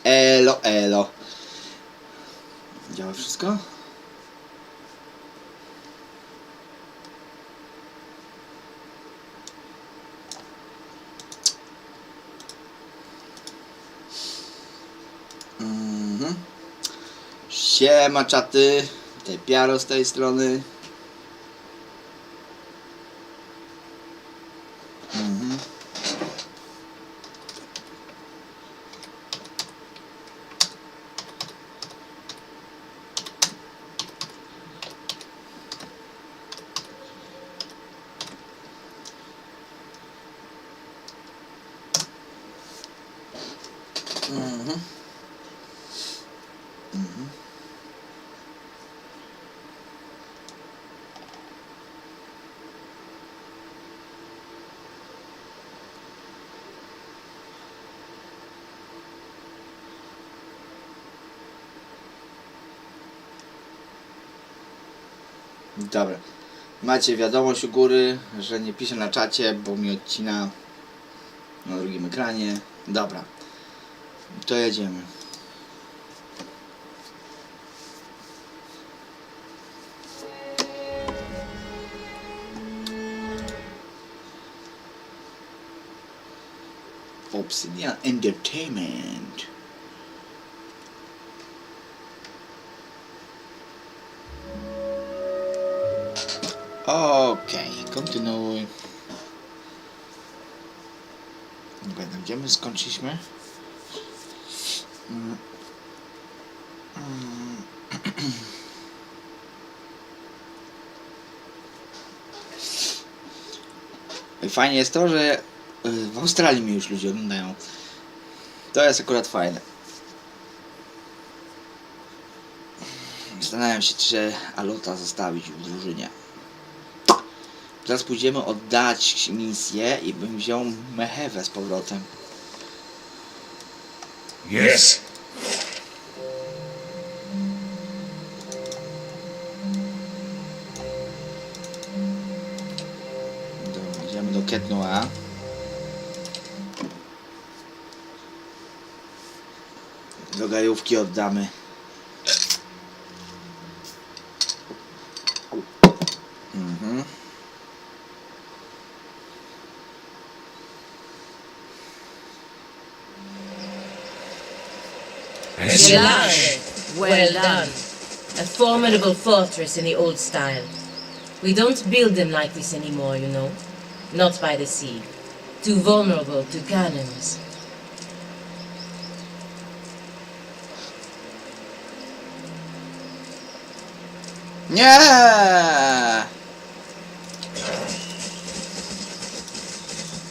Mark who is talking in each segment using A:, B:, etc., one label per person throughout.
A: Elo, elo. Działa wszystko? Siema czaty, tutaj Piaro z tej strony. Dobra, macie wiadomość u góry, że nie piszę na czacie, bo mi odcina na drugim ekranie. Dobra, to jedziemy. Obsidian Entertainment. Okej, kontynuuj. Nie pamiętam, gdzie my skończyliśmy. Fajnie jest to, że w Australii mnie już ludzie oglądają. To jest akurat fajne. Zastanawiam się, czy Alota zostawić w drużynie. Teraz pójdziemy oddać misję i bym wziął Mehewę z powrotem.
B: Yes.
A: Idziemy do Ketnua. Do gajówki oddamy.
C: Idealne. Well done. A formidable fortress in the old style. We don't build them like this anymore, you know. Not by the sea. Too vulnerable to cannons.
A: Nie!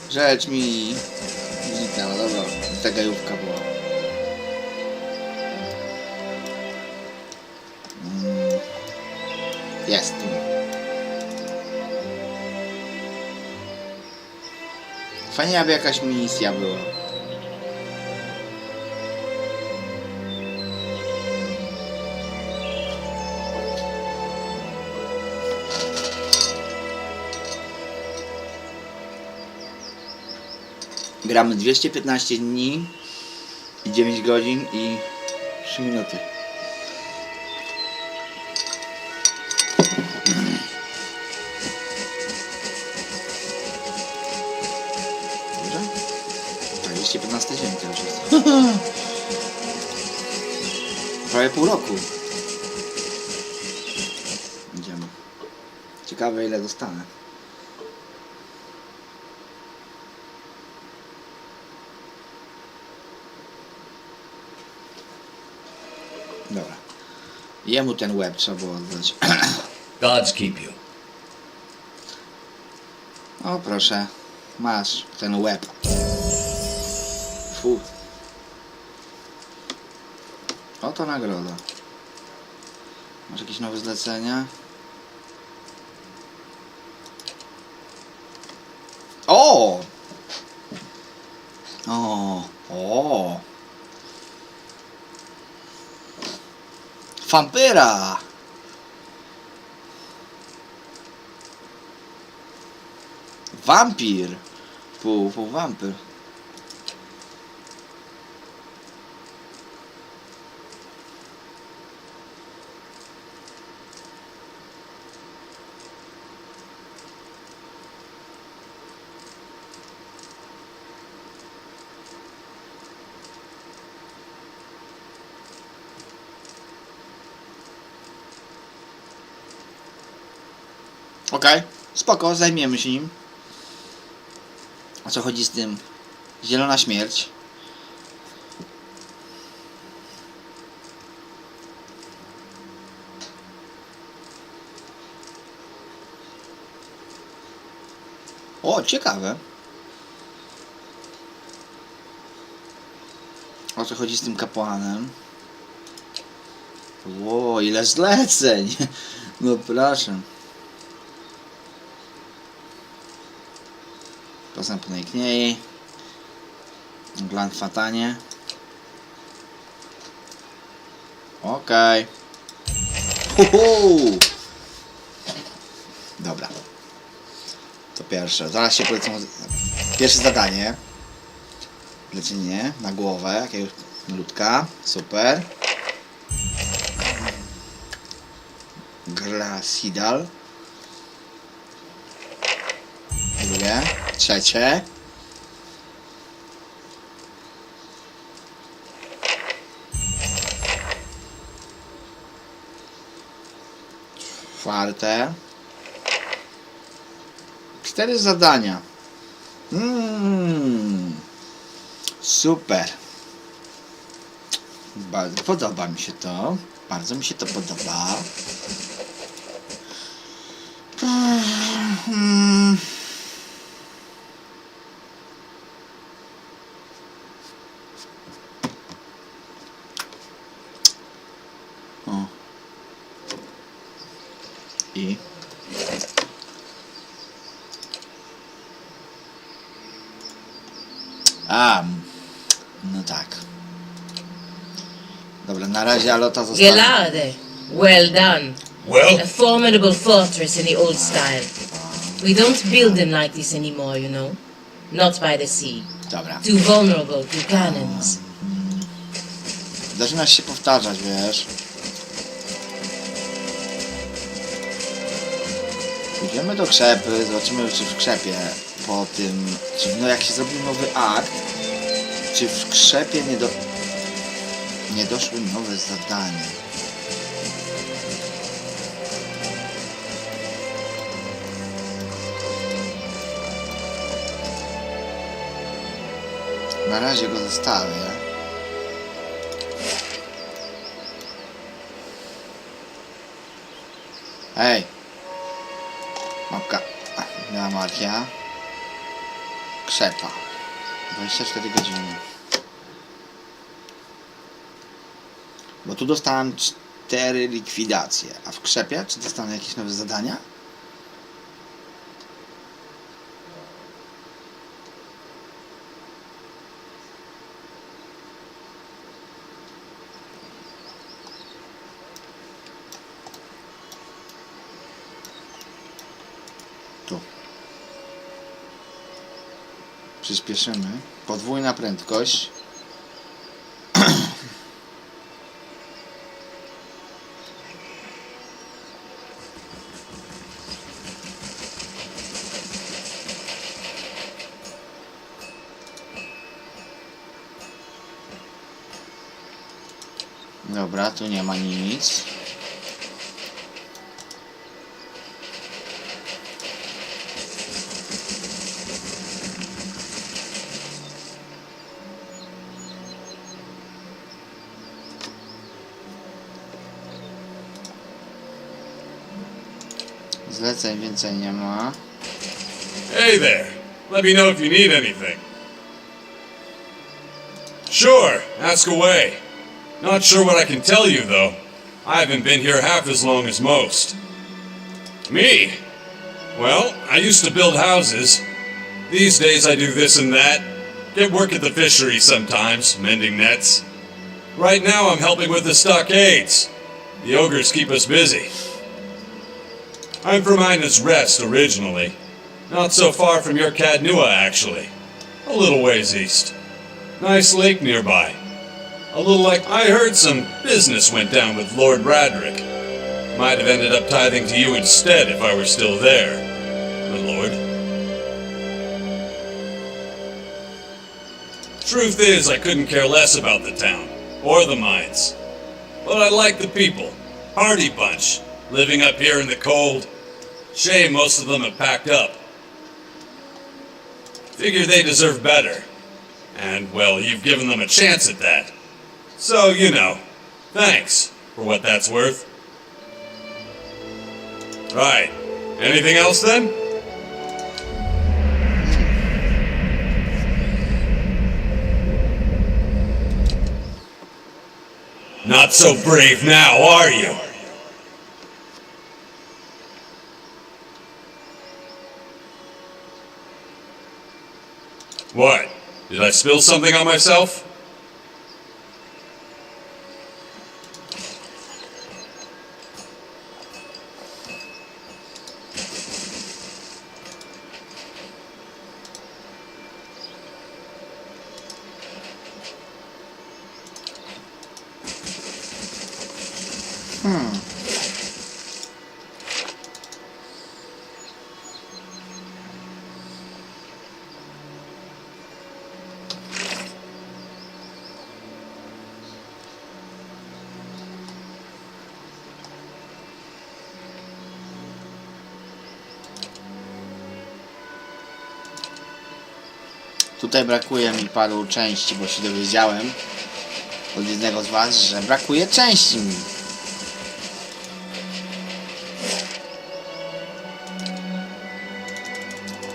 A: Rzecz mi zniknęła, dobra, ta gajówka była. Jest tu. Fajnie, aby jakaś misja była. Gramy 215 dni i 9 godzin i 3 minuty. Dobrze? 215 dzień to już jest. Prawie pół roku. Idziemy. Ciekawe, ile dostanę. Dobra. Jemu ten łeb trzeba było oddać.
B: Gods keep you.
A: O proszę. Masz ten łeb. Fu. Oto nagroda. Masz jakieś nowe zlecenia? O! O! O! Vampyra! Wampir! Pół wampir. Okej, spoko, zajmiemy się nim. O co chodzi z tym? Zielona śmierć. O, ciekawe. O co chodzi z tym kapłanem? Ło, ile zleceń! No proszę. Postępnej kniei. Glanfatanie. Okej. Okay. Dobra. To pierwsze. Zaraz się polecą. Pierwsze zadanie. Lecienie na głowę jakiegoś ludka. Super. Grasidal. Drugie. Trzecie. Czwarte. 4 zadania. Super. Bardzo podoba mi się to. Bardzo mi się to podoba. O. I no tak. Dobra, na razie Alota została.
C: Gelade, well done.
B: Well,
C: A formidable fortress in the old style. We don't build them like this anymore, you know. Not by the sea.
A: Dobra.
C: Too vulnerable to cannons.
A: Zaczynasz się powtarzać, wiesz. Pójdziemy do krzepy, zobaczymy czy w krzepie po tym, czy no jak się zrobił nowy akt, czy w krzepie nie doszły nowe zadania. Na razie go zostawię. Hej! Mapka. Anarchia. Krzepa. 24 godziny. Bo tu dostałem 4 likwidacje. A w krzepie? Czy dostanę jakieś nowe zadania? Tu. Przyspieszymy. Podwójna prędkość. Dobra, tu nie ma nic. Zleceń więcej nie ma.
B: hey there. Let me know if you need anything. Sure, ask away. Not sure what I can tell you, though. I haven't been here half as long as most. Me? Well, I used to build houses. These days I do this and that. Get work at the fishery sometimes, mending nets. Right now I'm helping with the stockades. The ogres keep us busy. I'm from Ina's Rest originally. Not so far from your Cadnua, actually. A little ways east. Nice lake nearby. A little like I heard some business went down with Lord Radric. Might have ended up tithing to you instead if I were still there, my lord. Truth is, I couldn't care less about the town, or the mines. But I like the people. Hardy bunch, living up here in the cold. Shame most of them have packed up. Figure they deserve better. And, well, you've given them a chance at that. So, you know, thanks for what that's worth. Right. Anything else then? Not so brave now, are you? What? Did I spill something on myself?
A: Tutaj brakuje mi paru części, bo się dowiedziałem od jednego z was, że brakuje części mi.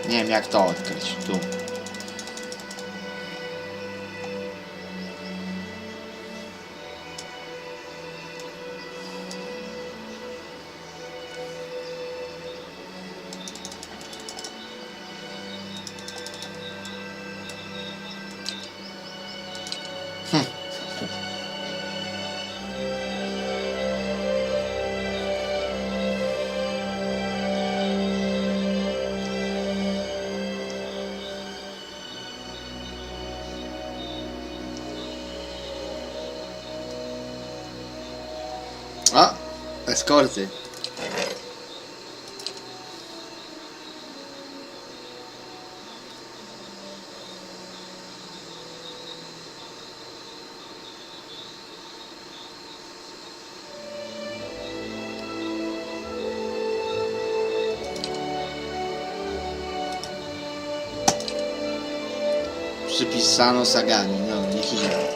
A: Nie wiem jak to odkryć. Tu. O! Eskorty. Przypisano Sagani. No, niech idzie.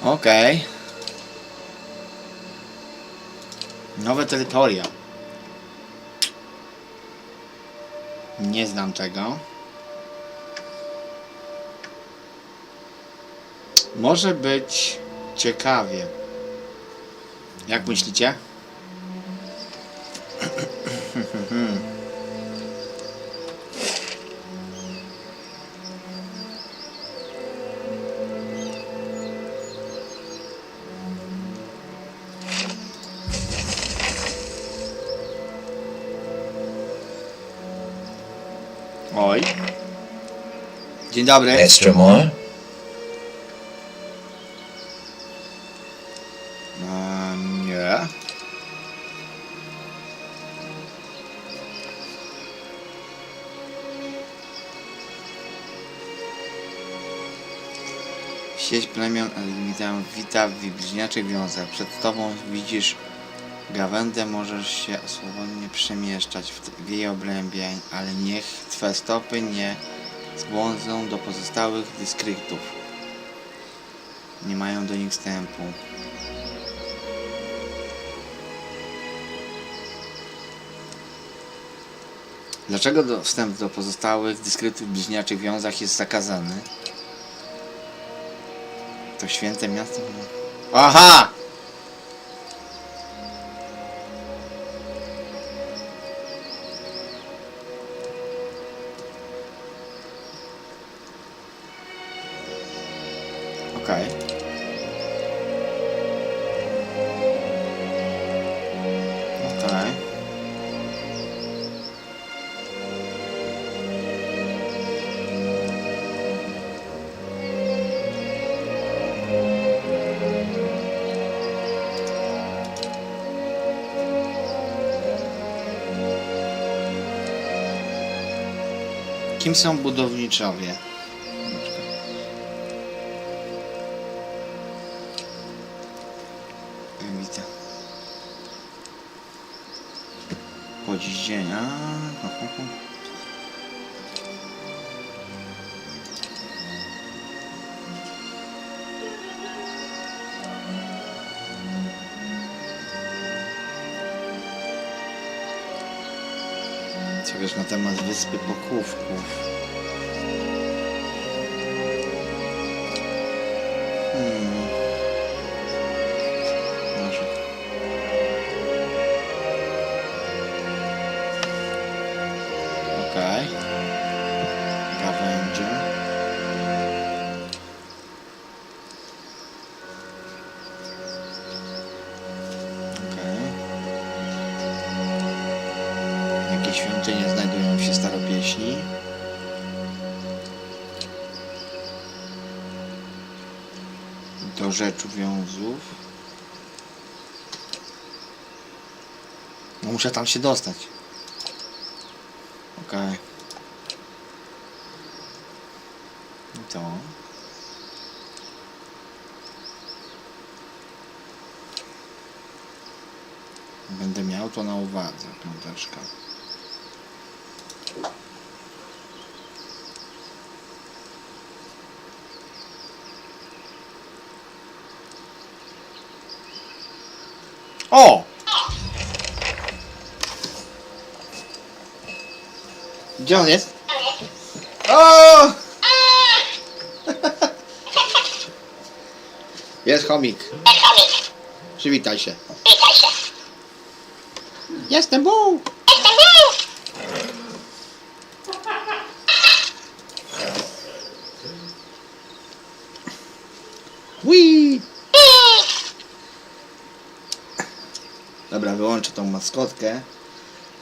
A: Okej. Nowe terytoria. Nie znam tego. Może być ciekawie. Jak myślicie? Oj. Dzień dobry.
D: Extra more?
A: Nie. Sieć plemion wita w bliźniaczych wiązach. Przed tobą widzisz gawędę, możesz się swobodnie przemieszczać w jej obrębie, ale niech twe stopy nie zbłądzą do pozostałych dyskryktów. Nie mają do nich wstępu. Dlaczego wstęp do pozostałych dyskryktów w bliźniaczych wiązach jest zakazany? To święte miasto? Aha! Okej. Kim są budowniczowie? Witam. Po dziś dzień. Co wiesz na temat Wyspy Pochówków? Może. Okej. Gawędzie. Jakie świątynie znajdują się staropieśni? Do rzeczu wiązów. No muszę tam się dostać. Okej. I to. Będę miał to na uwadze, piąteczka. O! Gdzie on jest? O! Jest chomik. Przywitaj się. Jestem Bóg! Wii! Dobra, wyłączę tą maskotkę.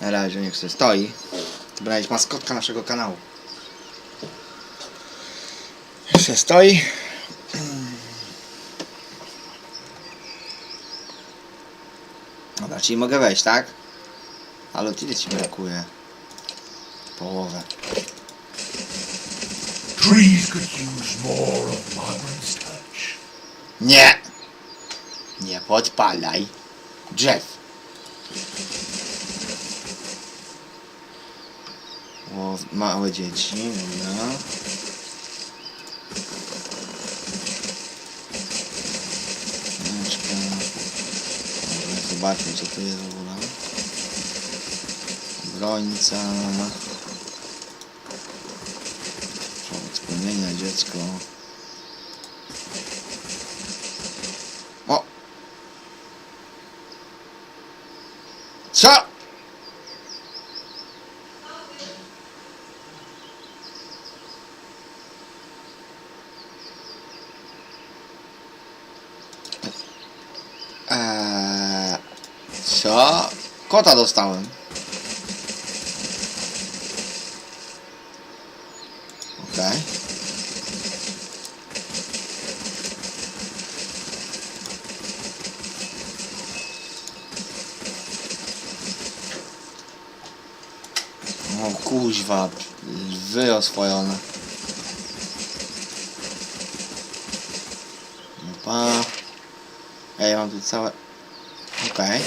A: Na razie niech sobie stoi. To będzie maskotka naszego kanału. Niech sobie stoi. Dobra, czyli mogę wejść, tak? Ale tyle ci brakuje. Połowę.
D: Trees could use more of Margaret's touch.
A: Nie! Nie podpalaj drzew. O, małe dzieci, dobra. Dobra, zobaczmy co tu jest w ogóle. Obrońca. Człowiek spełnienia, dziecko. O! Co? Co? Kota dostałem. Okej. O kuźwa, lwy oswojone. Opa. Ej, mam tu całe... Okej.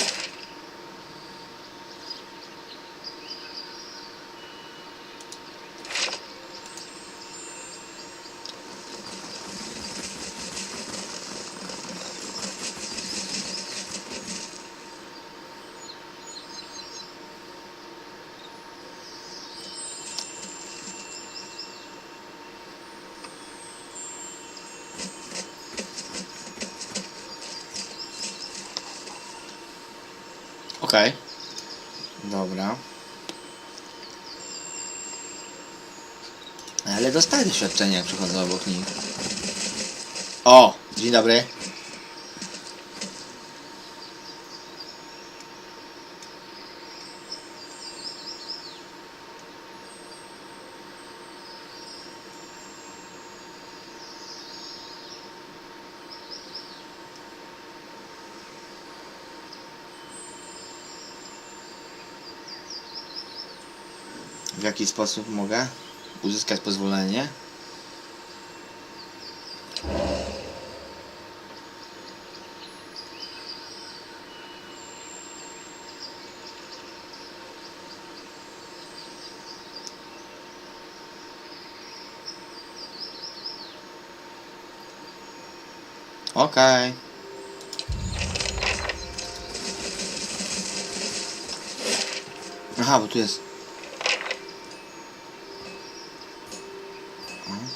A: Okej. Dobra. Ale dostaję doświadczenia, jak przychodzę obok nich. O! Dzień dobry. W jaki sposób mogę uzyskać pozwolenie. Okej. Aha, bo tu jest.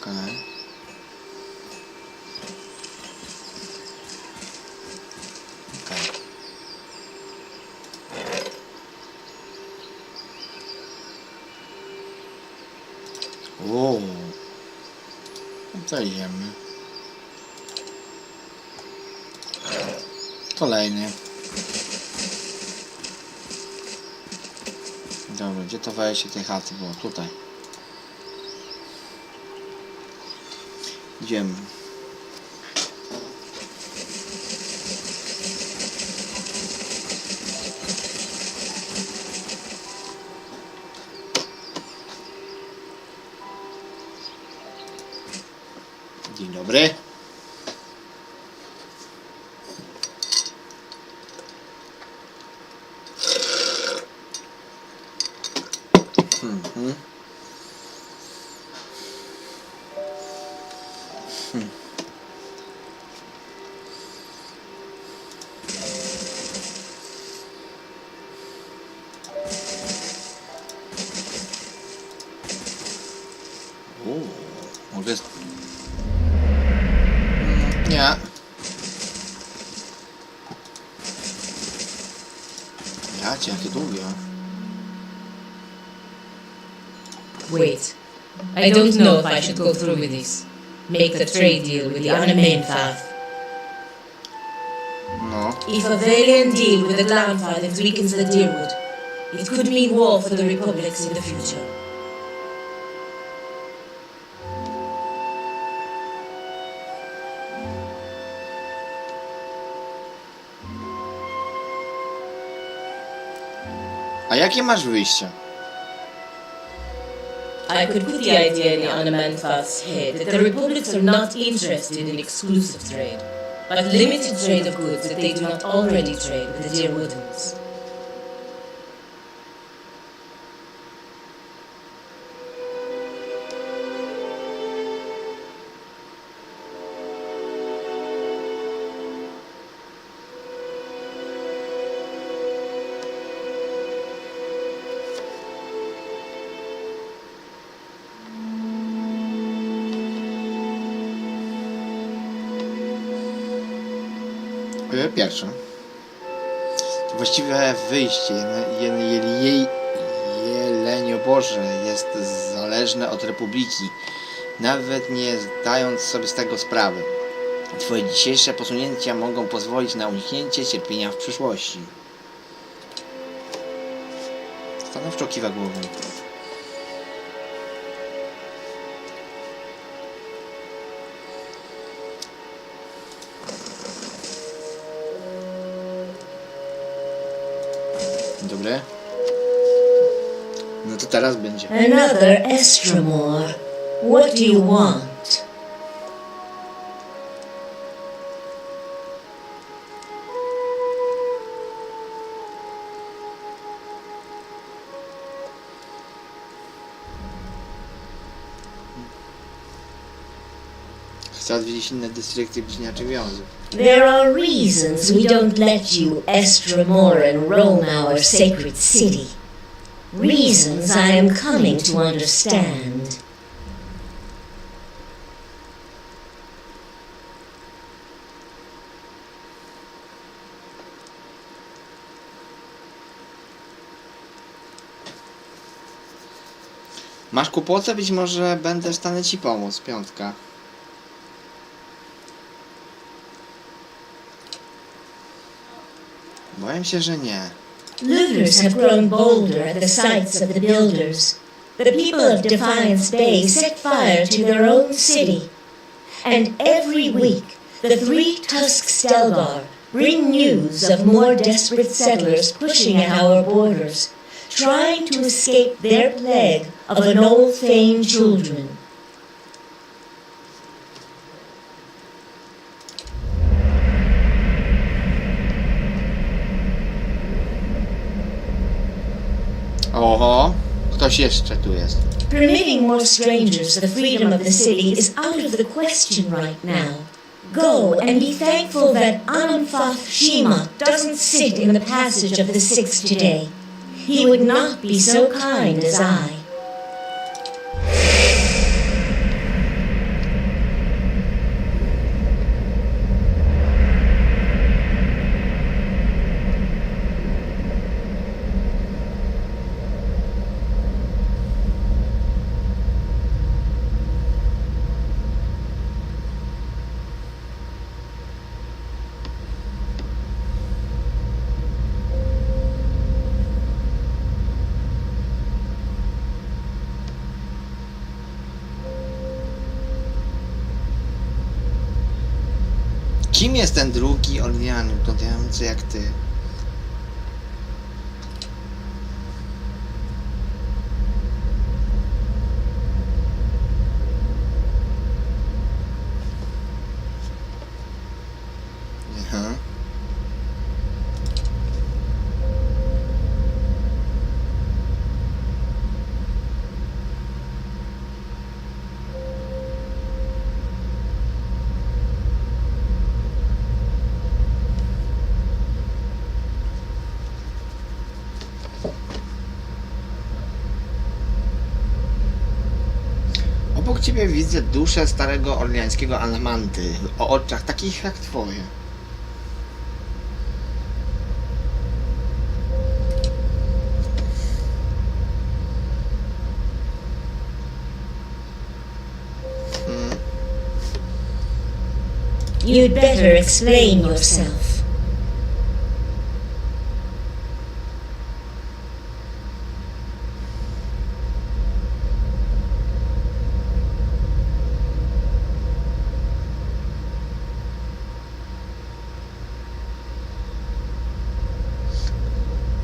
A: Okej. Okej. O. Zajdziemy. Kolejny. Dobra, gdzie to wejście tej chaty było? Tutaj. Idziemy. Dzień dobry. Może jest... Nie. Ja cię, jakie długie.
C: Wait. I don't know if I should go through with this. Make the trade deal with the Anamenfath.
A: No.
C: If a valiant deal with the Glanfathers weakens the Deerwood, it could mean war for the Republics in the future.
A: A jakie masz wyjście?
C: I could put the idea in the Anamanfath's head that the Republics are not interested in exclusive trade, but limited trade of goods that they do not already trade with the Deerwoodans.
A: Pierwsze. To właściwe wyjście Jelenioboże jest zależne od Republiki, nawet nie zdając sobie z tego sprawy. Twoje dzisiejsze posunięcia mogą pozwolić na uniknięcie cierpienia w przyszłości. Stanowczo kiwa głową. Dobre. No to teraz będzie.
E: Another Estromore. What do you want?
A: Chcę odwiedzić inne dystrykty bliźniaczych wiązów.
E: There are reasons we don't let you Estromoran roam our sacred city. Reasons I am coming to understand.
A: Masz kłopotę? Być może będę w stanie ci pomóc. Piątka. Boję się, że nie.
E: Looters have grown bolder at the sights of the builders. The people of Defiance Bay set fire to their own city. And every week, the three Tusk Stelgar bring news of more desperate settlers pushing at our borders, trying to escape their plague of an old Thane children.
A: Oho, ktoś jeszcze tu jest.
E: Permitting more strangers the freedom of the city is out of the question right now. Go and be thankful that Anamfath Shima doesn't sit in the passage of the Six today. He would not be so kind as I.
A: Kim jest ten drugi Orlian wyglądający jak ty? Aha. Obok ciebie widzę duszę starego orliańskiego alamanty o oczach takich jak twoje.
E: You'd better explain yourself.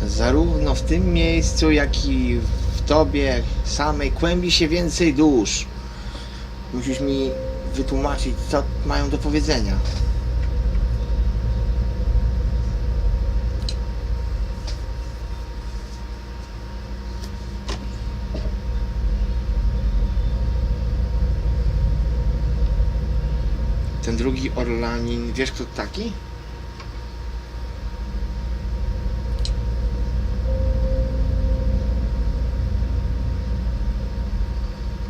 A: Zarówno w tym miejscu, jak i w tobie samej kłębi się więcej dusz. Musisz mi wytłumaczyć, co mają do powiedzenia. Ten drugi Orlanin, wiesz kto to taki?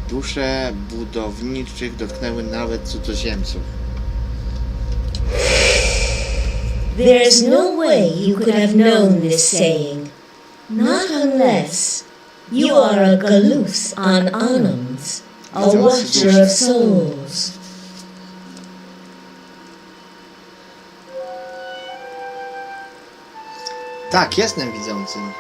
A: Dusze budowniczych dotknęły nawet cudzoziemców.
E: There's no way you could have known this saying. Not unless you are a Galuth on Anums, a watcher of souls.
A: Tak, jestem widzącym.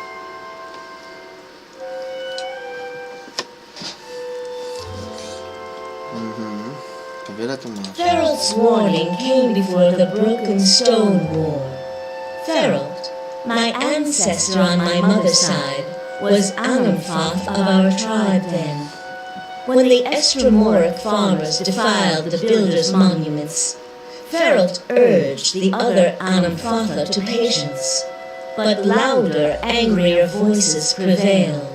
A: Wiele tu masz.
E: Ferald's warning came before the broken stone war. Ferald, my ancestor on my mother's side, was Anamfath of our tribe then. When the Estromoric farmers defiled the builders' monuments, Ferald urged the other Anamfatha to patience, but louder, angrier voices prevailed.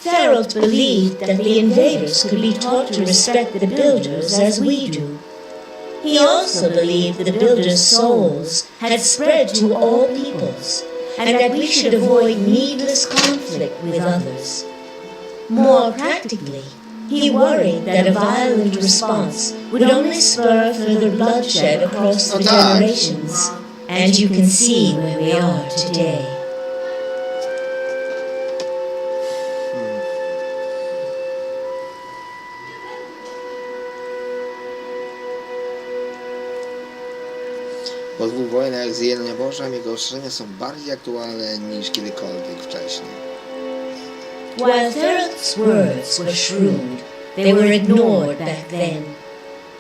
E: Ferald believed that the invaders could be taught to respect the builders as we do. He also believed the builders' souls had spread to all peoples, and that we should avoid needless conflict with others. More practically, he worried that a violent response would only spur further bloodshed across the generations, and you can see where we are today.
A: Po 2 wojnach z Jeleniaborzem jego ostrzeżenia są bardziej aktualne niż kiedykolwiek wcześniej.
E: While Ferald's words were shrewd, they were ignored back then.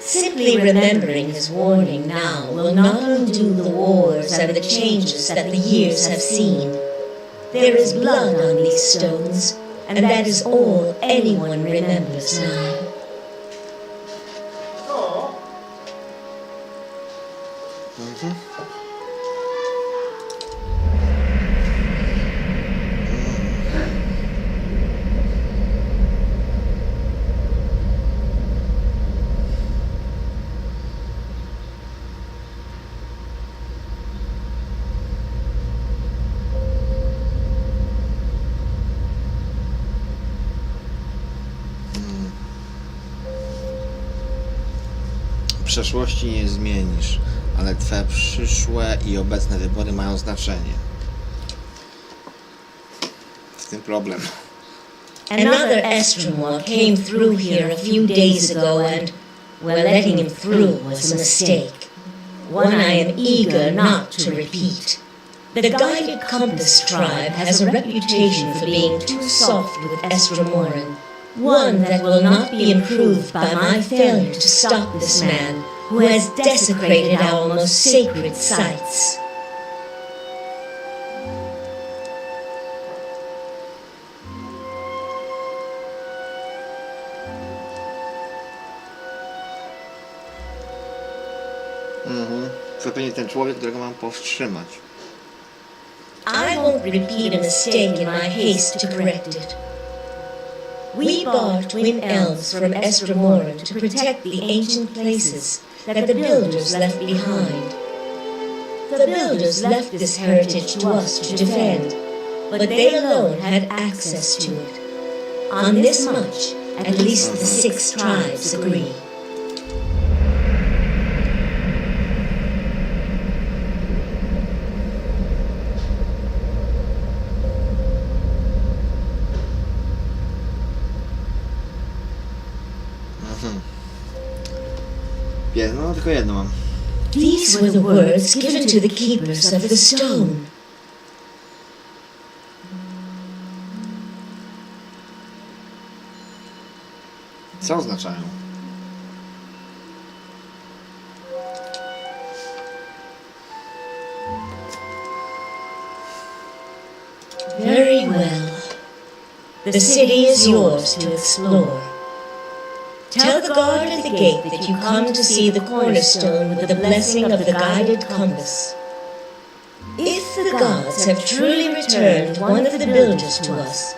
E: Simply remembering his warning now will not undo the wars and the changes that the years have seen. There is blood on these stones, and that is all anyone remembers now.
A: Przeszłości nie zmienisz, ale twoje przyszłe i obecne wybory mają znaczenie. W tym problem.
E: Another Estremor came through here a few days ago and, well, letting him through was a mistake. One I am eager not to repeat. The Guided Compass tribe has a reputation for being too soft with Estremoran. One that will not be improved by my failure to stop this man who has desecrated our most sacred sites.
A: To pewnie ten człowiek, którego mam powstrzymać.
E: I won't repeat a mistake in my haste to correct it. We bought twin elves from Estremoran to protect the ancient places that the builders left behind. The builders left this heritage to us to defend, but they alone had access to it. On this much, at least the 6 tribes agree.
A: No, tylko jedno mam.
E: These were the words given to the keepers of the stone.
A: Co oznaczają?
E: Very well. The city is yours to explore. Tell the guard at the gate that you come to see the cornerstone with the blessing of the Guided Compass. If the gods have truly returned one of the builders to us,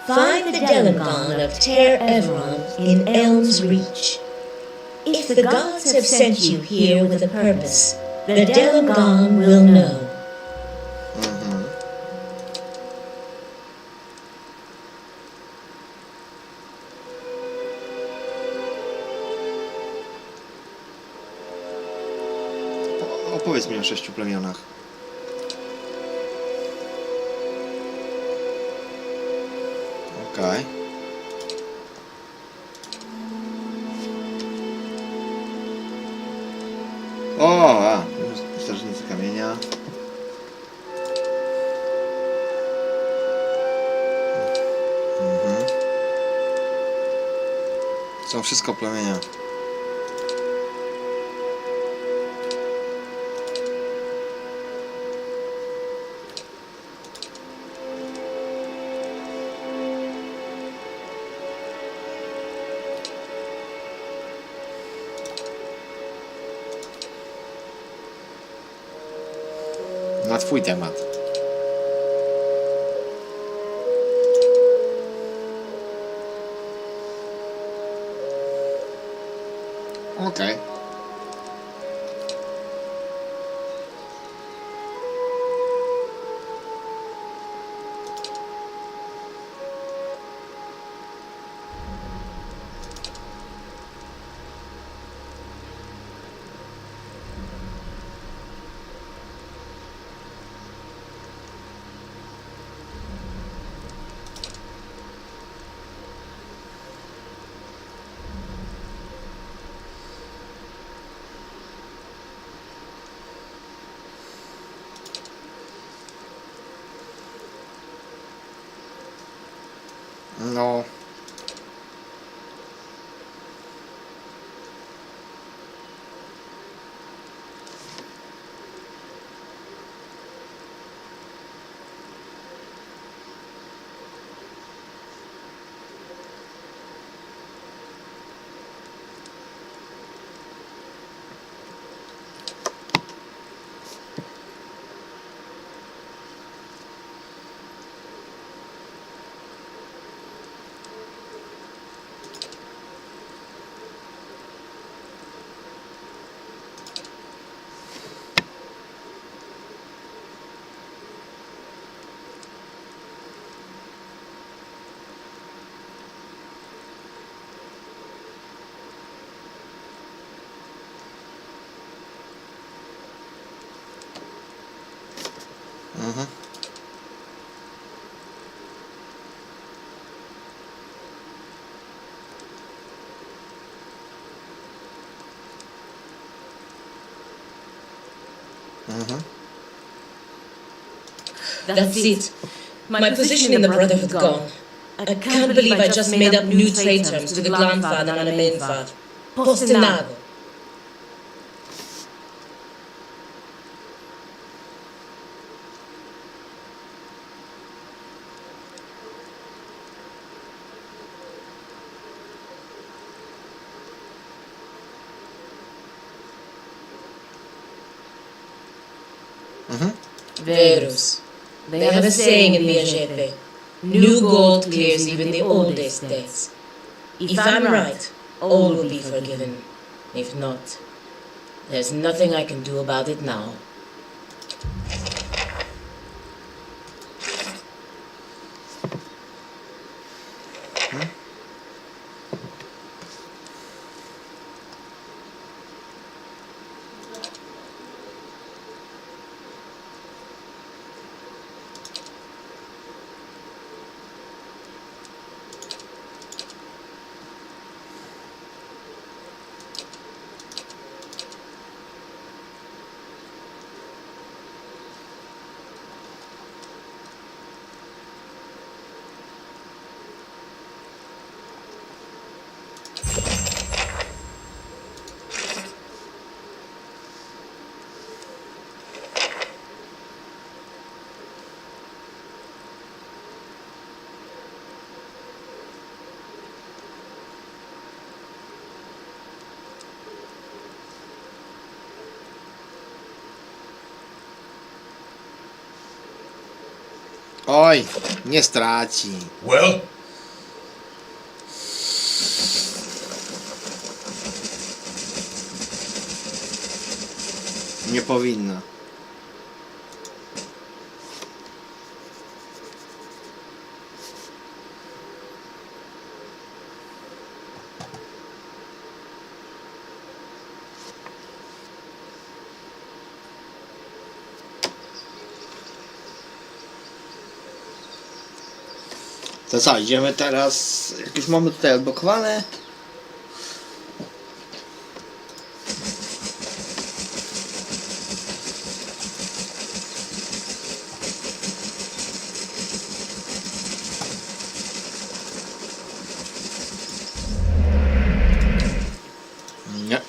E: find the Delangon of Ter Everon in Elm's Reach. If the gods have sent you here with a purpose, the Delangon will know.
A: Opowiedz mi o 6 plemionach. Okej. Strażnicy kamienia. Są wszystko plemienia. Na twój temat. Okej. No.
C: That's it. My position in the Brotherhood gone. I can't believe I just made up new trade terms to the Glanfad and the Mainfad. Postinago. Verus. They have a saying in Viajepe. New gold clears even the oldest debts. If I'm right, all will be forgiven. If not, there's nothing I can do about it now.
A: Oj, nie straci.
D: Well,
A: Nie powinna. To co, idziemy teraz, jak już mamy tutaj odblokowane. Nie.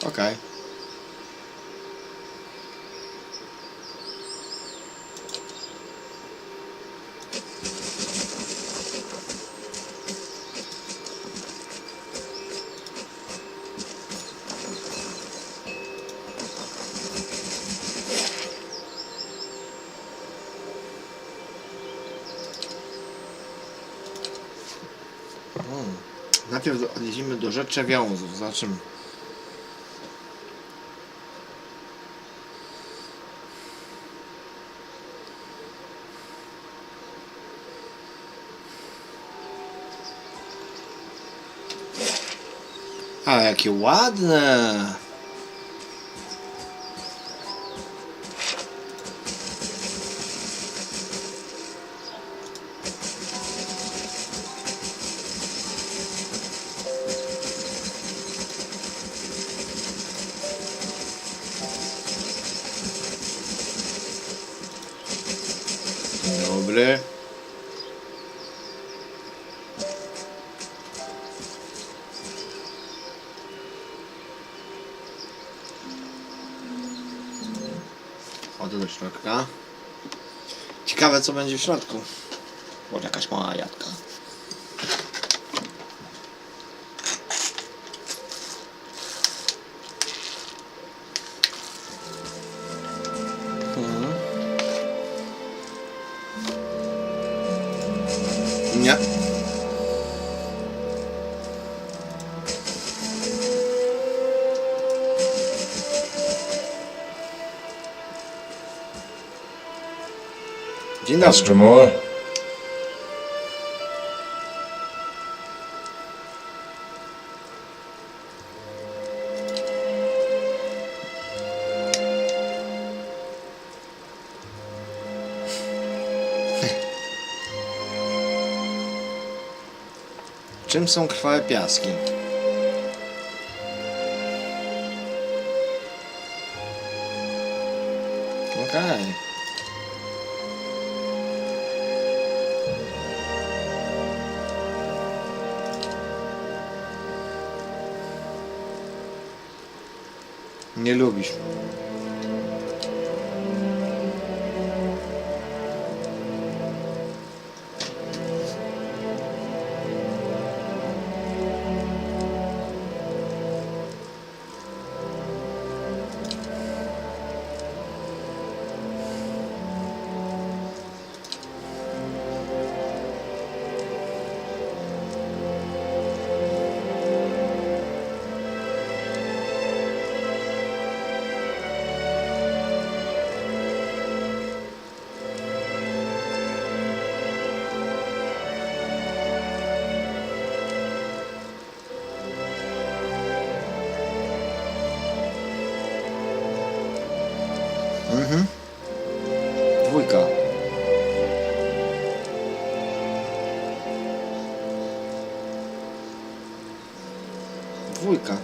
A: Okej. Najpierw odjedziemy do rzeczy wiązów, zobaczymy. A jakie ładne! Dobry. Wchodzę do środka. Ciekawe co będzie w środku. Może jakaś mała jadka. Nie. Dzień dobry.
D: Mr. Moore?
A: Czym są krwawe piaski? Okej. Nie lubisz. Dwójka. Dwójka.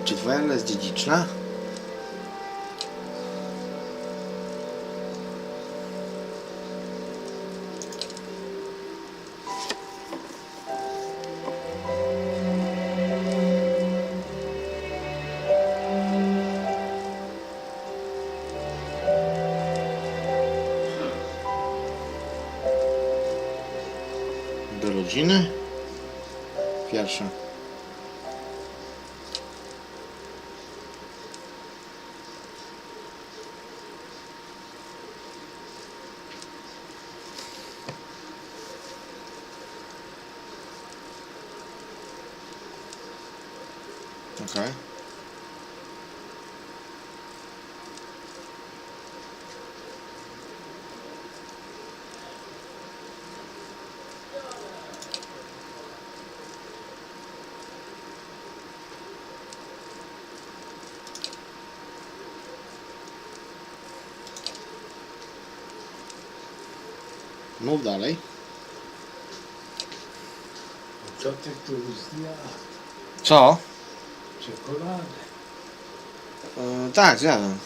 A: Czy twoja jest dziedziczna? Do rodziny? Pierwsza. Okay. Mów dalej.
D: Co ty tu zjadł?
A: Co?
D: Czekoladę.
A: Tak, zjadłem.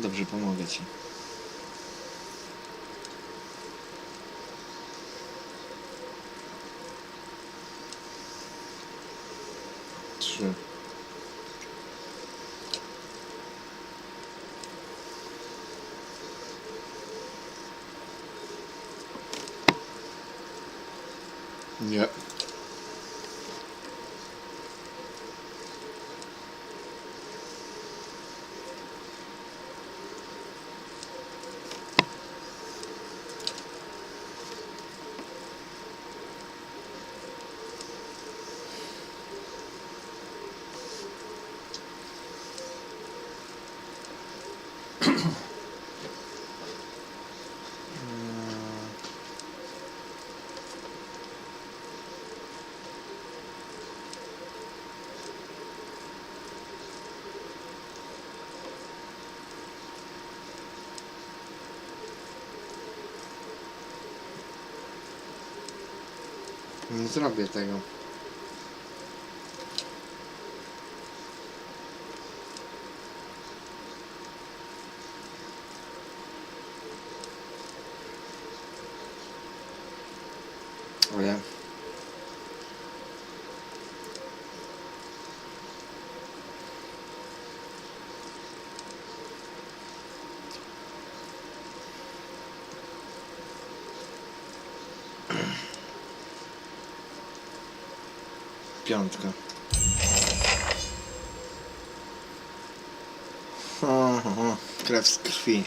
A: Dobrze, pomogę ci. Trzy. Nie. Nie zrobię tego. Oje. Piątka. Krew z krwi.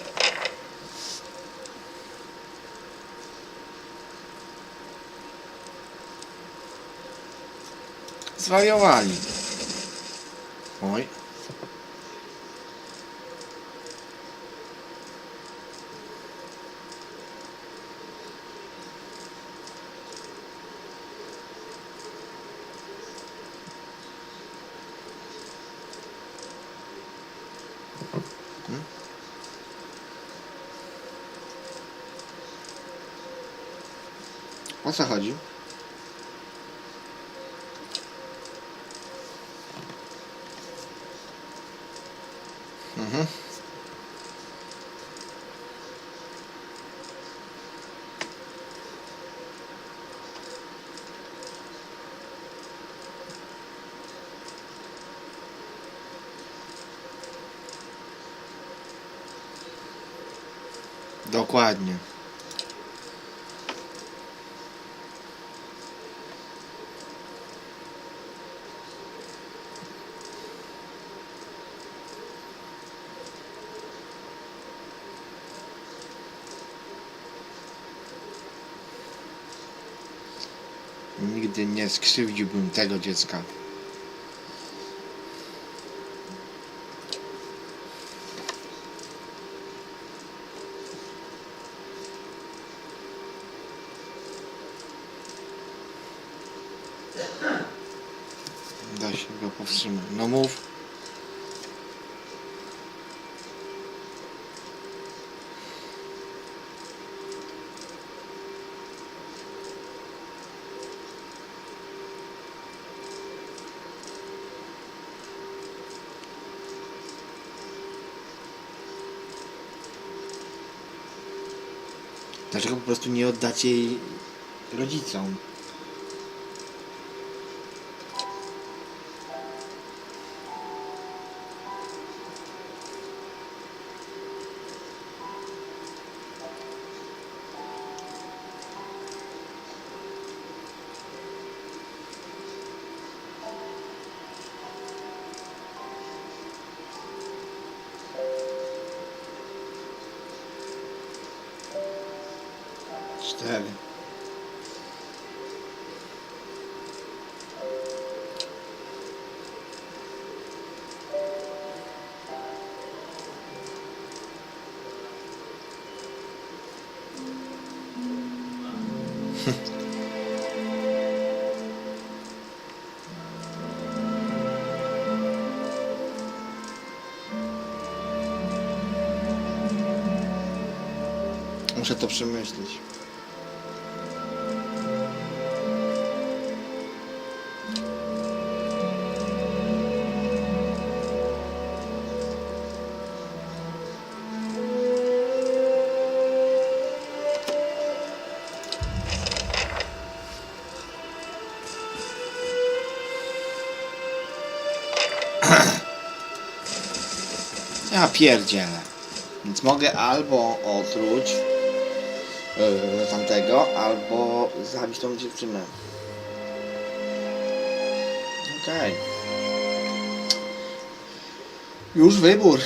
A: Zwariowali. Oj. O co chodzi? Dokładnie. Nigdy nie skrzywdziłbym tego dziecka. Da się go powstrzymać. No mów. Dlaczego po prostu nie oddacie jej rodzicom? Cztery. Muszę to przemyśleć. Ja pierdzielę. Więc mogę albo otruć tamtego, albo zabić tą dziewczynę. Okej. Już wybór.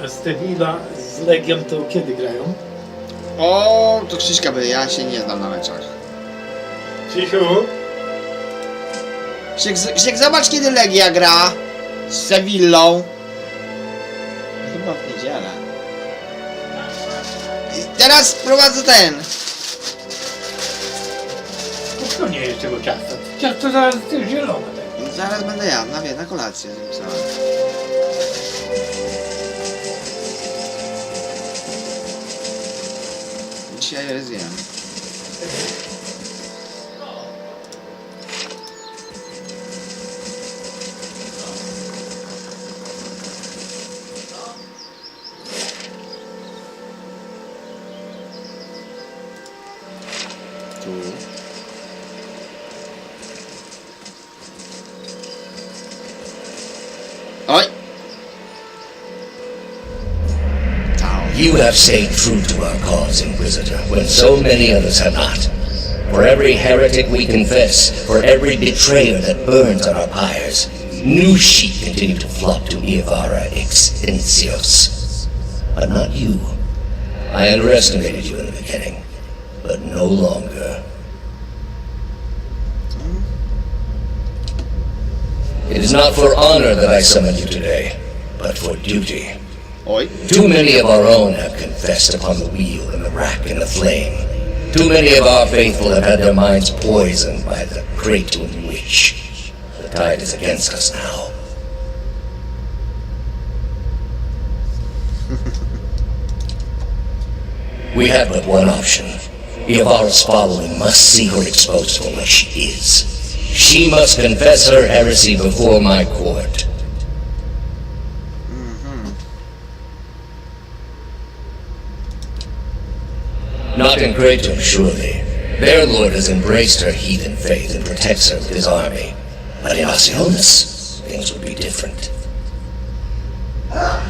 F: Stevila z Legią to kiedy grają?
A: O, to Krzyśka by, ja się nie znam na meczach.
F: Cichu.
A: Krzysiek, zobacz kiedy Legia gra z Sewillą. Chyba w niedzielę. I teraz prowadzę ten.
F: To nie jest tego ciasta. Ciasto zaraz jest zielone.
A: Zaraz będę jadł, na kolację zapisałem. jest wiem. Tu. Oj!
D: You have stayed true to our cause, Inquisitor, when so many others have not. For every heretic we confess, for every betrayer that burns on our pyres, new sheep continue to flock to Iavara Extensios. But not you. I underestimated you in the beginning, but no longer. It is not for honor that I summoned you today, but for duty.
A: Oj.
D: Too many of our own have confessed upon the wheel and the rack and the flame. Too many of our faithful have had their minds poisoned by the Kratun witch. The tide is against us now. We have but one option. Iavara's following must see her exposed for what she is. She must confess her heresy before my court. Not in Kratun, surely. Their lord has embraced her heathen faith and protects her with his army. But in Oceanus, things would be different.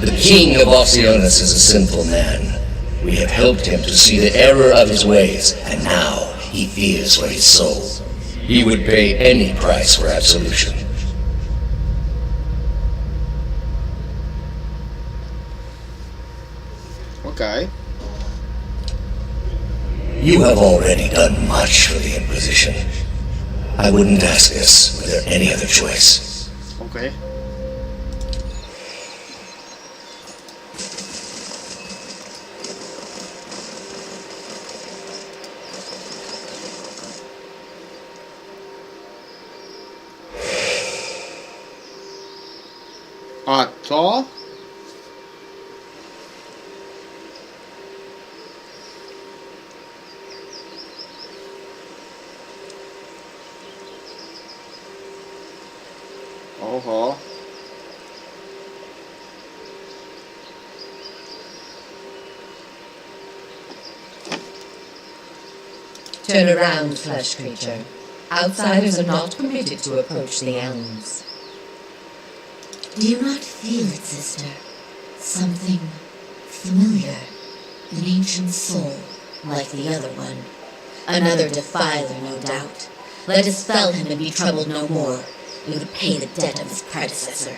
D: The king of Oceanus is a sinful man. We have helped him to see the error of his ways, and now he fears for his soul. He would pay any price for absolution.
A: Okay.
D: You have already done much for the Inquisition. I wouldn't ask this were there any other choice.
A: Okay. A to? Oho.
C: Turn around, flesh creature. Outsiders are not permitted to approach the elms.
E: Do you not feel it, sister? Something familiar. An ancient soul, like the other one. Another defiler, no doubt. Let us fell him and be troubled no more. We would pay the debt of his predecessor.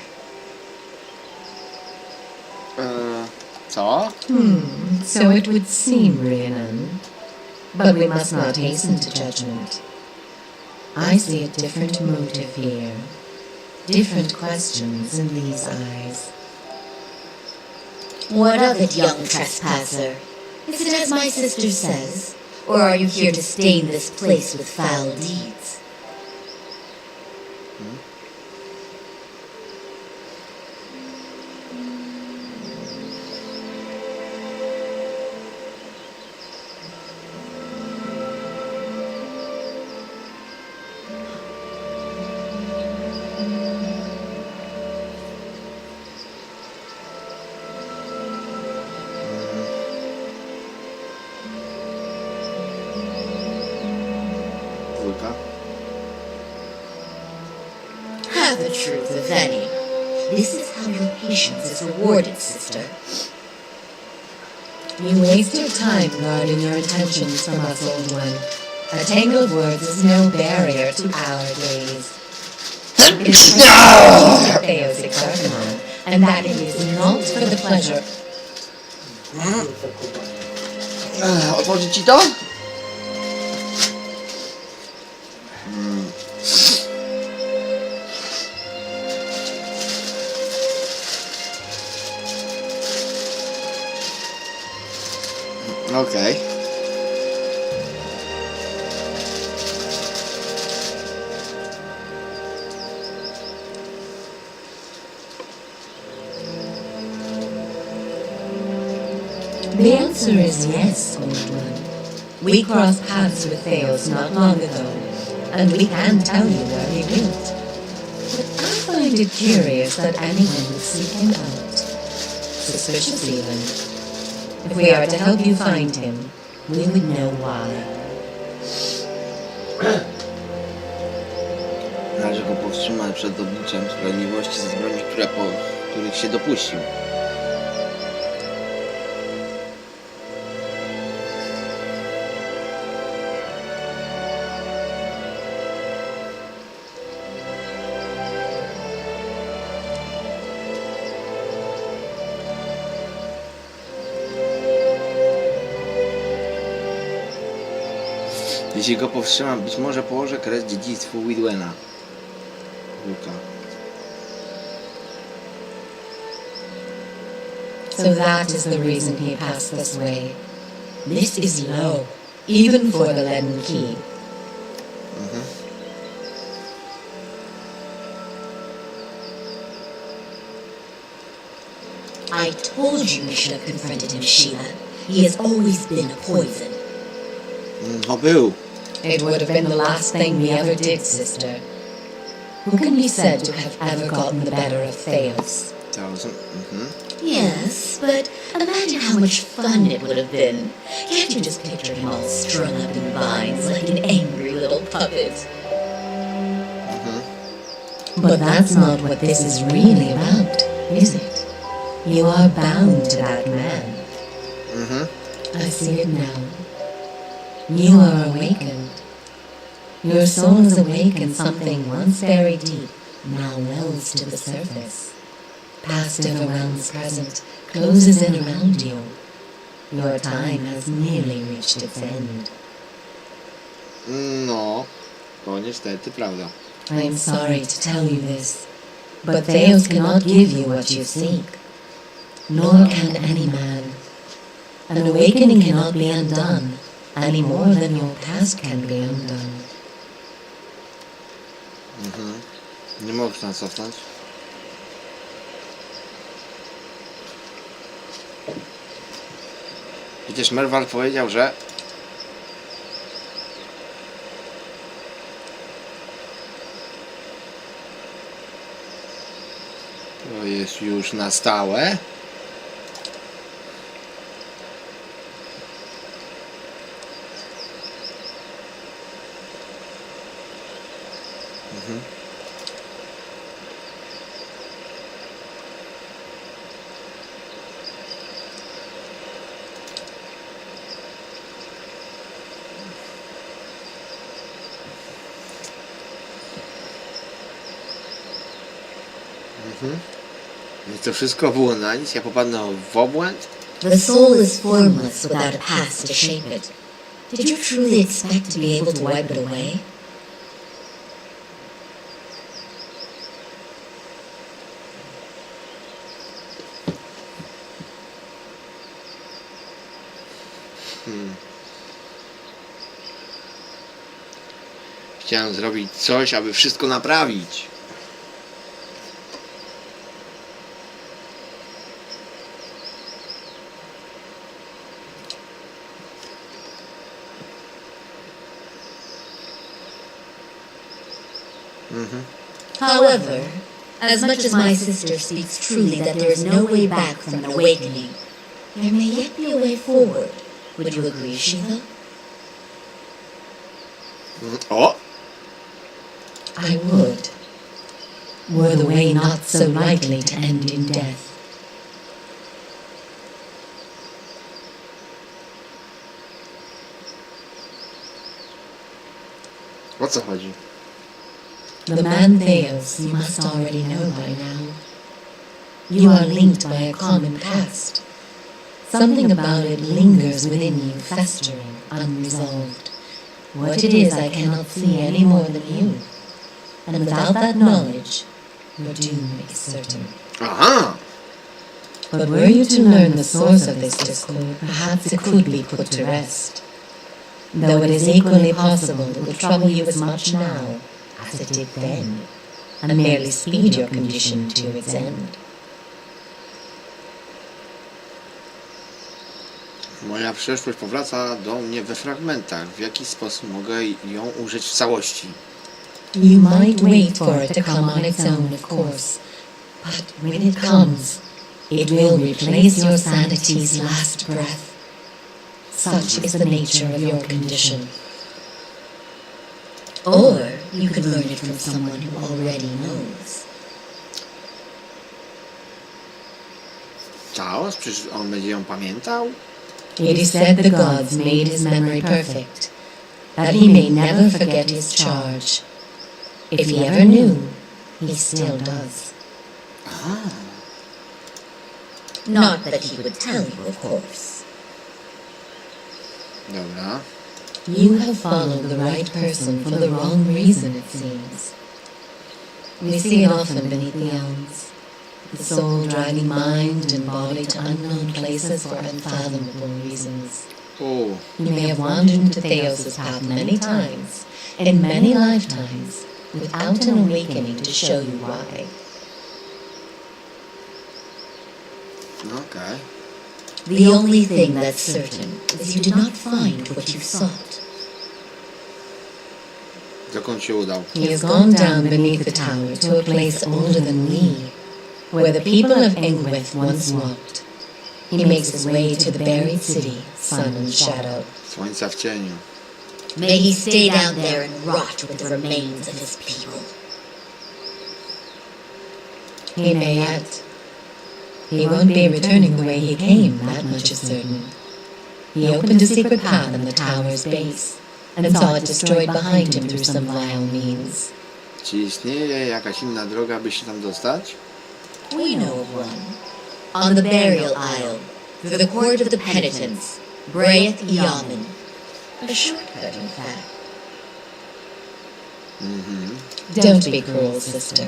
A: Co?
C: So it would seem, Rhiannon. But we must not hasten to judgment. I see a different motive here. Different questions in these eyes.
E: What of it, young trespasser? Is it as my sister says? Or are you here to stain this place with foul deeds? Have the truth, if any. This is how your patience is rewarded, sister.
C: You waste your time guarding your attentions from us, old one. A tangle of words is no barrier to our gaze. It is Theos Exarchon, and that it is not for the pleasure.
A: Otworzyć ci to? Okej.
C: The answer is yes, old one.
E: We crossed paths with Theos not long ago, and we can tell you where he went. But I find it curious that anyone would seek him out. Suspicious even. If we are to help you find him, we would know why.
A: Należy go powstrzymać przed obliczem sprawiedliwości za zbrodni, których się dopuścił. Jeśli go powstrzymam, być może położę kres dziedzictwu Widwena.
E: So that is the reason he passed this way. This is low, even for the leaden key. I told you we should have confronted him, Sheila. He has always been a poison.
A: No był.
E: It would have been the last thing we ever did, sister. Who can be said to have ever gotten the better of Theos? Yes, but imagine how much fun it would have been. Can't you just picture him all strung up in vines like an angry little puppet? But that's not what this is really about, is it? You are bound to that man. I see it now. You are awakened. Your soul is awakened. Something once buried deep now wells to the surface. Past overwhelms present, closes in around you. Your time has nearly reached its end.
A: No, to niestety prawda.
E: I am sorry to tell you this, but Theos cannot give you what you seek. Nor can any man. An awakening cannot be undone, any more than your past can be undone.
A: Nie można cofnąć. Przecież Merwal powiedział, że to jest już na stałe. Więc to wszystko było na nic, ja popadnę w obłęd.
E: The soul is formless without a past to shape it. Did you truly expect to be able to wipe it away?
A: Chciałem zrobić coś, aby wszystko naprawić.
E: However, as much as my sister speaks truly that there is no way back from an awakening, there may yet be a way forward. Would you agree, Sheila?
A: O!
E: I would. Were the way not so likely to end in death.
A: O co chodzi?
E: The man Theos you must already know by now. You are linked by a common past. Something about it lingers within you, festering, unresolved. What it is I cannot see any more than you. And without that knowledge, your doom is certain.
A: Aha!
E: But were you to learn the source of this discord, perhaps it could be put to rest. Though it is equally possible it will trouble you as much now as it did then, and merely speed your condition to its end.
A: Moja przyszłość powraca do mnie we fragmentach. W jaki sposób mogę ją użyć w całości?
G: You might wait for it to come on its own, of course. But when it comes, it will replace your sanity's last breath. Such is the nature of your condition. Or you could learn it from someone who already knows.
A: Chaos? Przecież on będzie ją pamiętał?
G: It is said the gods made his memory perfect, that he may never forget his charge. If he ever knew, he still does.
E: Not that he would tell you, of course.
A: Dobra.
G: You have followed the right person for the wrong reason, it seems. We see it often beneath the elms, the soul driving mind and body to unknown places for unfathomable reasons.
A: O,
G: You may have wandered into Theos' path many times, in many lifetimes, without an awakening to show you why.
A: okej.
E: The only thing that's certain is you did not find what you sought.
A: Dokąd się udał?
G: He has gone down beneath the tower to a place older than we, where the people of Engwith once walked. He makes his way to the buried city, sun and shadow.
A: Słońca w cieniu.
E: May he stay down there and rot with the remains of his people.
G: He may yet. He won't be returning the way he came, that much is certain. He opened a secret path in the tower's base, and saw it destroyed behind him through some vile means.
A: Czy istnieje jakaś inna droga, by się tam dostać?
E: We know of one. On the burial isle, through the court of the penitents, brayeth Yaman. A shortcut, in fact.
G: Don't be cruel, sister.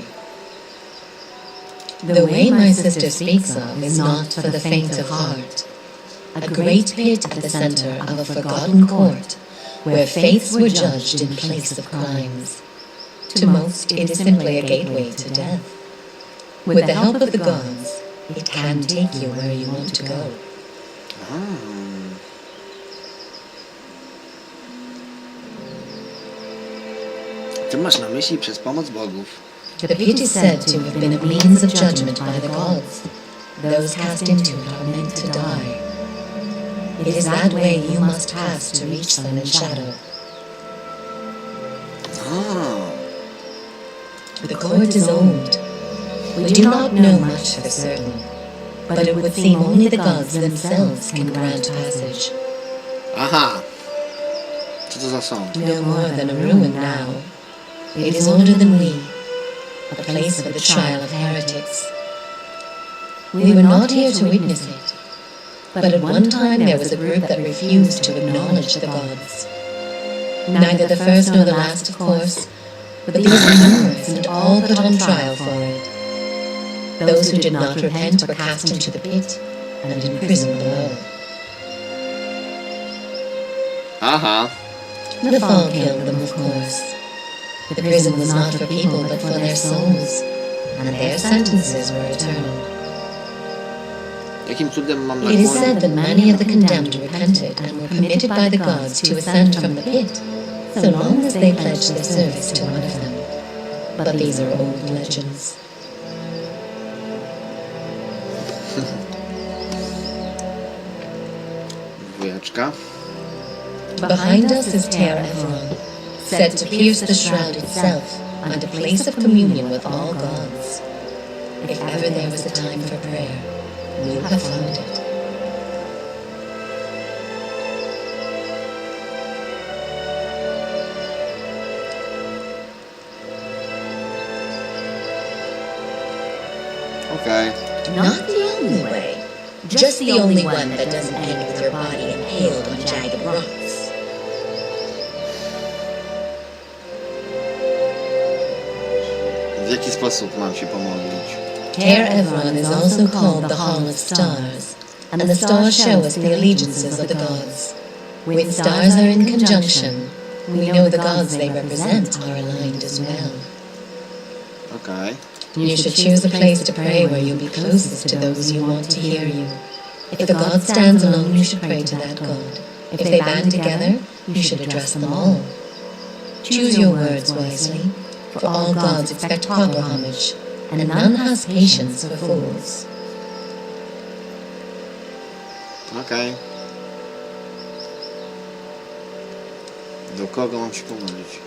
G: The way my sister speaks of is not for the faint of heart. A great pit at the center of a forgotten court, where faiths were judged in place of crimes. To most, it is simply a gateway to death. With the help of the gods, it can take you where you want to go.
A: Ty masz na myśli przez pomoc bogów.
G: The pit is said to have been a means of judgment by the gods. Those cast into it are meant to die. It is that way you must pass to reach sun and shadow. The court is old. We do not know much for certain, but it would seem only the gods themselves can grant passage.
A: Aha! Co to za sąd?
G: No more than a ruin now. It is older than we, a place for the trial of heretics. We were not here to witness it, but at one time there was a group that refused to acknowledge the gods. Neither the first nor the last, of course, but these were numerous and all put on trial for it. Those who did not repent were cast into the pit and imprisoned below.
A: Aha!
G: The fall killed them, of course. The prison was not for people, but for their souls, and their sentences were eternal.
A: Jakim cudem mam
G: It is
A: nakłonić?
G: said that many of the condemned repented and were permitted by the gods to ascend from the pit, so long as they pledged their service to one of them. But these are old legends.
A: Dwójeczka.
G: Behind us is Ter Evron, said to pierce the shroud itself and a place of communion with all gods. If ever there was a time for prayer, you have found it.
A: Okej.
E: Not the only way. Just the only one that doesn't end with your body impaled on jagged rocks.
A: W jaki sposób mam się pomodlić?
G: Ter Evron is also called the Hall of Stars, and the stars show us the allegiances of the gods. When stars are in conjunction, we know the gods they represent are aligned as well.
A: Okej.
G: You should choose a place to pray where you'll be closest to those you want to hear you. If a god stands alone, you should pray to that god. If they band together, you should address them all. Choose your words wisely, for all gods expect proper homage, and none has patience for fools.
A: Okej. Do kogo mam się pomodlić?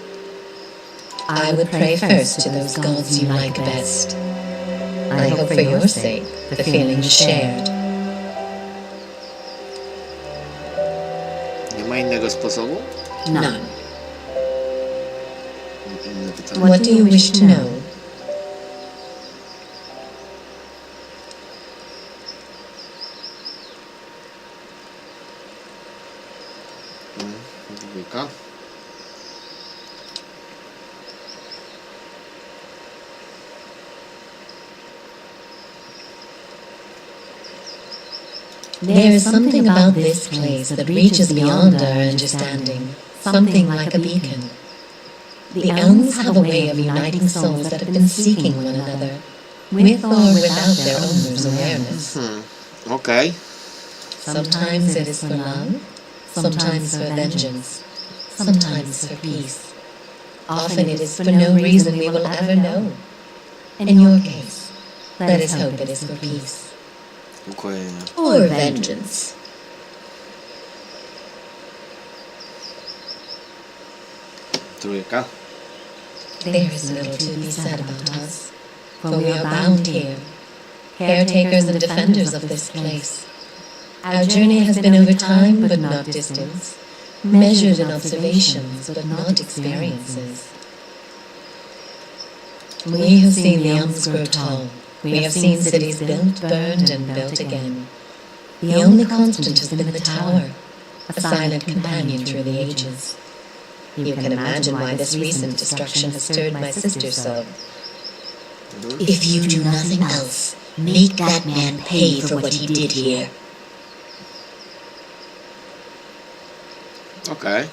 G: I would pray first to those gods you like best. I hope for your sake the feeling is shared.
A: Nie ma innego sposobu?
G: None.
A: Inne pytanie.
G: What do you wish to know?
A: Dwójka.
G: There is something about this place that reaches beyond our understanding, something like a beacon. The elms have a way of uniting souls that have been seeking one another, with or without their owner's awareness.
A: Okej.
G: Sometimes it is for love, sometimes for vengeance, sometimes for peace. Often it is for no reason we will ever know. In your case, let us hope it is for peace.
A: Ukojenia.
G: Or vengeance.
A: Trójka.
G: There is little to be said about us, for we are bound here, caretakers and defenders of this place. Our journey has been over time, but not distance, measured in observations, but not experiences. We have seen the elms grow tall. We have seen cities built, burned, and built again. The only constant has been the tower, a silent companion through the ages. You can imagine why this recent destruction has stirred my sister so. If you do nothing else, make that man pay for what he did here.
A: Okej.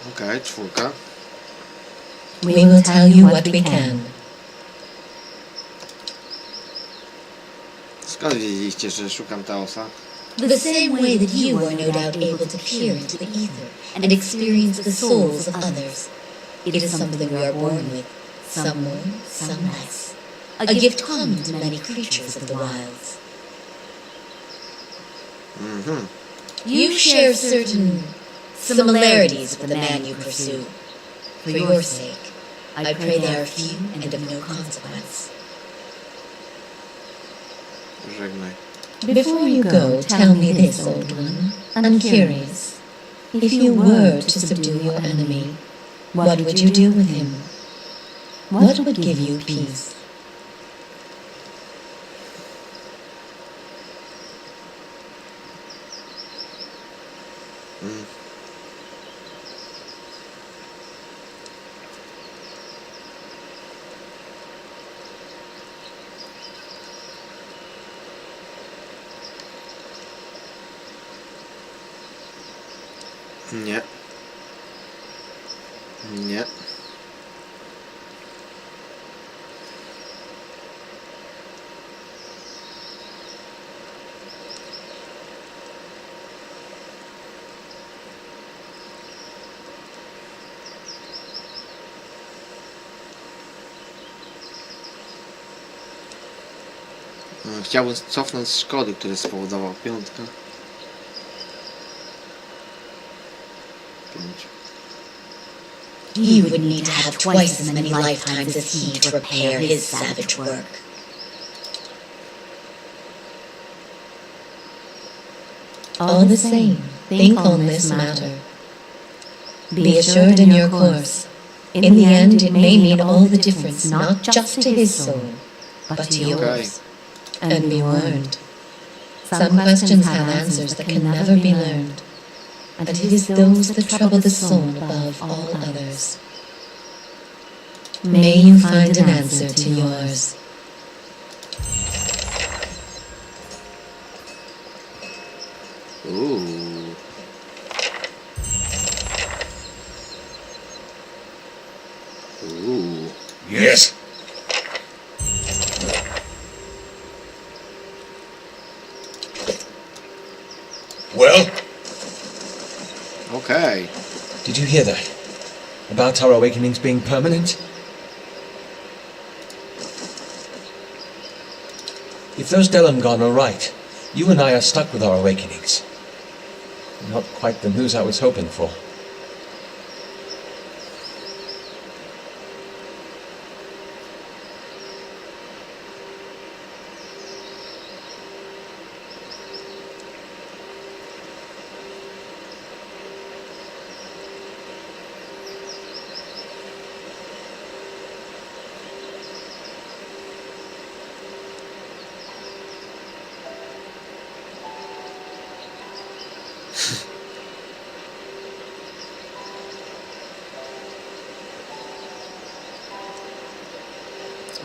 A: Okej, czwórka.
G: We will tell you what we can.
A: Skąd wiedzieliście, że szukam Taosa?
E: The same way that you are no doubt able to peer into the ether and experience the souls of others. It is something we are born with, some more, some less. A gift common to many creatures of the wilds. You share certain similarities with the man you pursue. For your sake, I pray they are few and of no consequence.
A: Żegnaj.
G: Before you go, tell me this, old one. I'm curious. If you were to subdue your enemy, what would you do with him? What would give you peace?
A: Nie. Nie. Chciałbym cofnąć szkody, które spowodował piątka. 5.
E: You would need to have twice as many lifetimes as he to repair his savage work.
G: All the same, think on this matter. Be assured in your course. In the end, it may mean all the difference, not just to his soul, but to yours. And be warned. Some questions have answers that can never be learned. And it is those that trouble the soul above all others. May you find an answer to yours.
A: Ooh. Ooh.
B: Yes?
H: Well?
A: Okej.
H: Did you hear that? About our awakenings being permanent? If those Delengone are right, you and I are stuck with our awakenings. Not quite the news I was hoping for.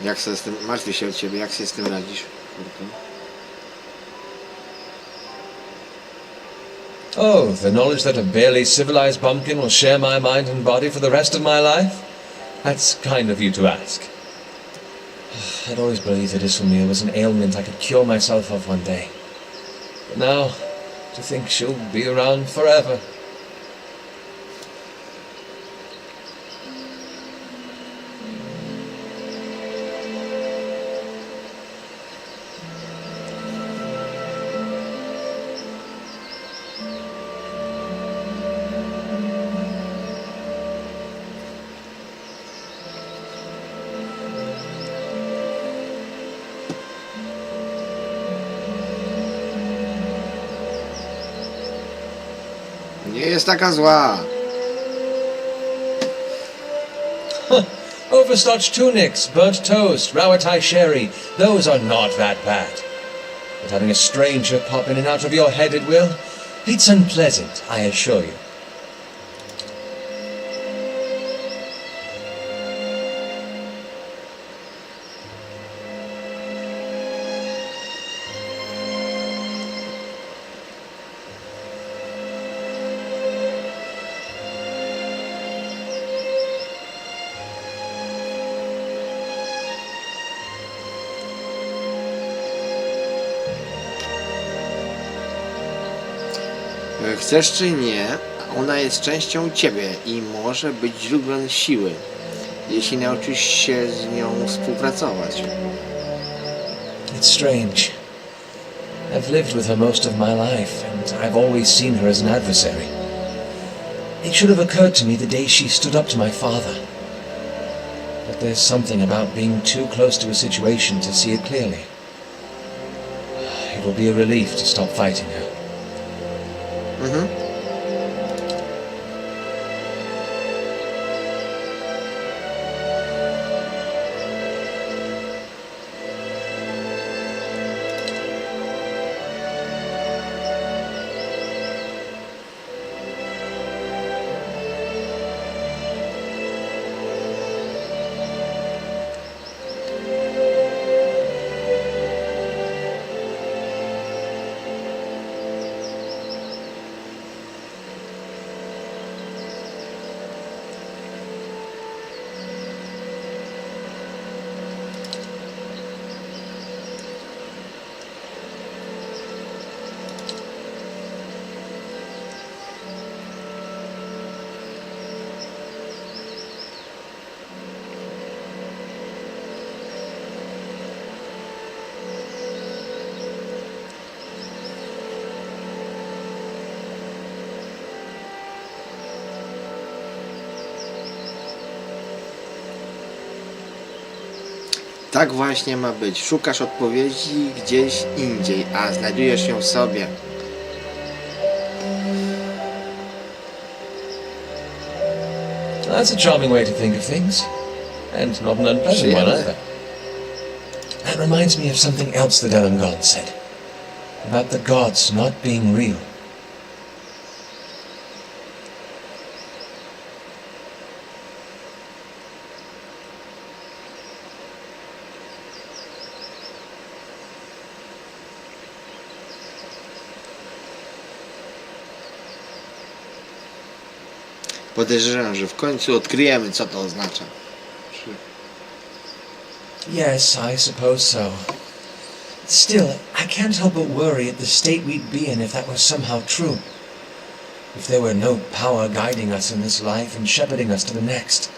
A: Jak sobie z tym... Martwię się o ciebie, jak sobie z tym radzisz?
H: Oh, the knowledge that a barely civilized bumpkin will share my mind and body for the rest of my life? That's kind of you to ask. I'd always believed that insomnia was an ailment I could cure myself of one day. But now, to think she'll be around forever.
A: Nie jest taka zła.
H: Overstarched tunics, burnt toast, Rawatai sherry, those are not that bad. But having a stranger pop in and out of your head at will, it's unpleasant, I assure you.
A: Chcesz czy nie, ona jest częścią ciebie i może być źródłem siły, jeśli nauczysz się z nią współpracować.
H: It's strange. I've lived with her most of my life, and I've always seen her as an adversary. It should have occurred to me the day she stood up to my father. But there's something about being too close to a situation to see it clearly. It will be a relief to stop fighting her.
A: Tak właśnie ma być. Szukasz odpowiedzi gdzieś indziej, a znajdujesz ją w sobie.
H: That's a charming way to think of things. And not an unpleasant one either. That reminds me of something else the Delengone said. About the gods not being real.
A: Podejrzewam, że w końcu odkryjemy, co to oznacza.
H: Yes, I suppose so. Still, I can't help but worry at the state we'd be in if that were somehow true. If there were no power guiding us in this life and shepherding us to the next.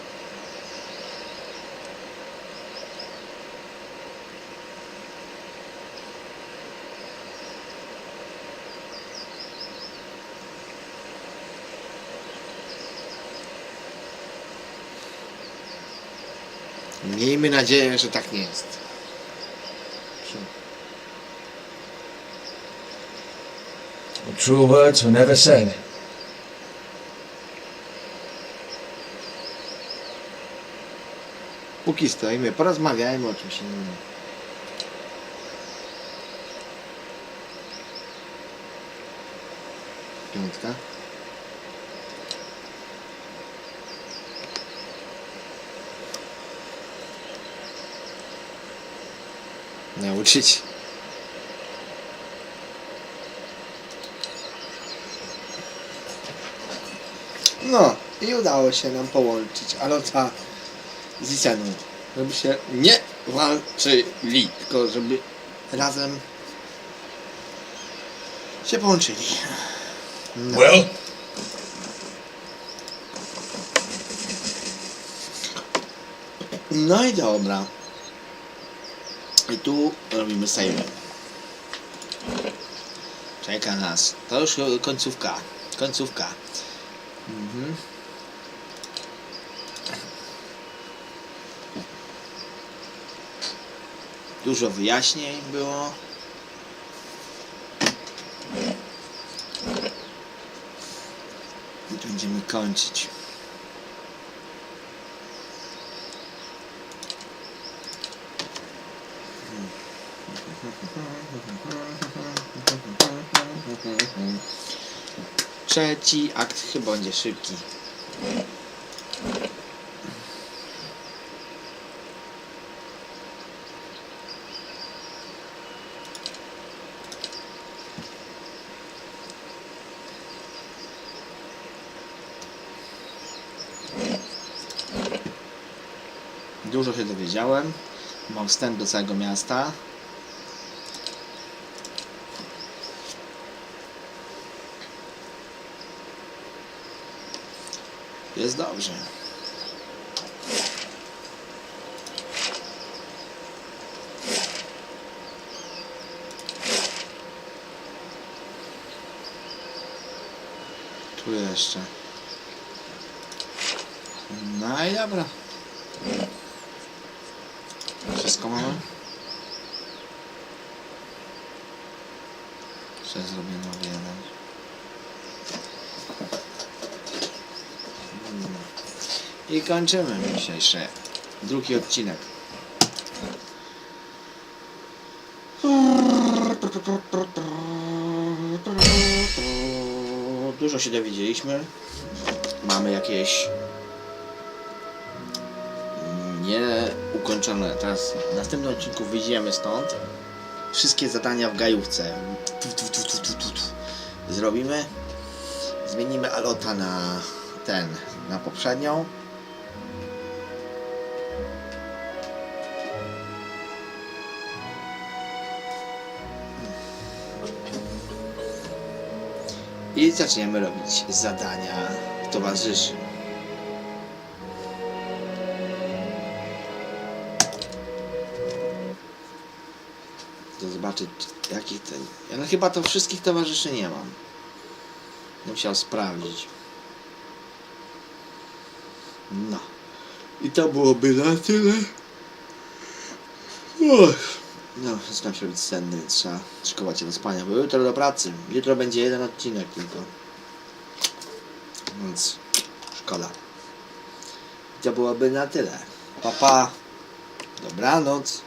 A: Miejmy nadzieję, że tak nie jest.
H: The true words were never said.
A: Póki stoimy, porozmawiajmy o czymś innym. Piątka. Nauczyć. No i udało się nam połączyć Alota z Iseną, żeby się nie walczyli, tylko żeby razem się połączyli. No.
B: Well,
A: No i dobra. I tu robimy save. Czeka nas. To już końcówka. Końcówka. Dużo wyjaśnień było. I będziemy kończyć. Trzeci akt chyba będzie szybki. Dużo się dowiedziałem. Mam wstęp do całego miasta. Jest dobrze. Tu jeszcze. No i dobra. Wszystko mamy? Jeszcze zrobię nowy jeden. I kończymy dzisiejszy drugi odcinek. Dużo się dowiedzieliśmy. Mamy jakieś nieukończone. Teraz w następnym odcinku wyjdziemy stąd. Wszystkie zadania w gajówce. Zrobimy. Zmienimy Alota na poprzednią. I zaczniemy robić zadania towarzyszy. To zobaczyć jakich ten... Ja no chyba to wszystkich towarzyszy nie mam. Musiał sprawdzić. No. I to byłoby na tyle. No, zaczynam się robić senny, więc trzeba szykować się do spania, bo jutro do pracy. Jutro będzie jeden odcinek tylko. Więc szkoda. I to byłoby na tyle. Pa, pa. Dobranoc.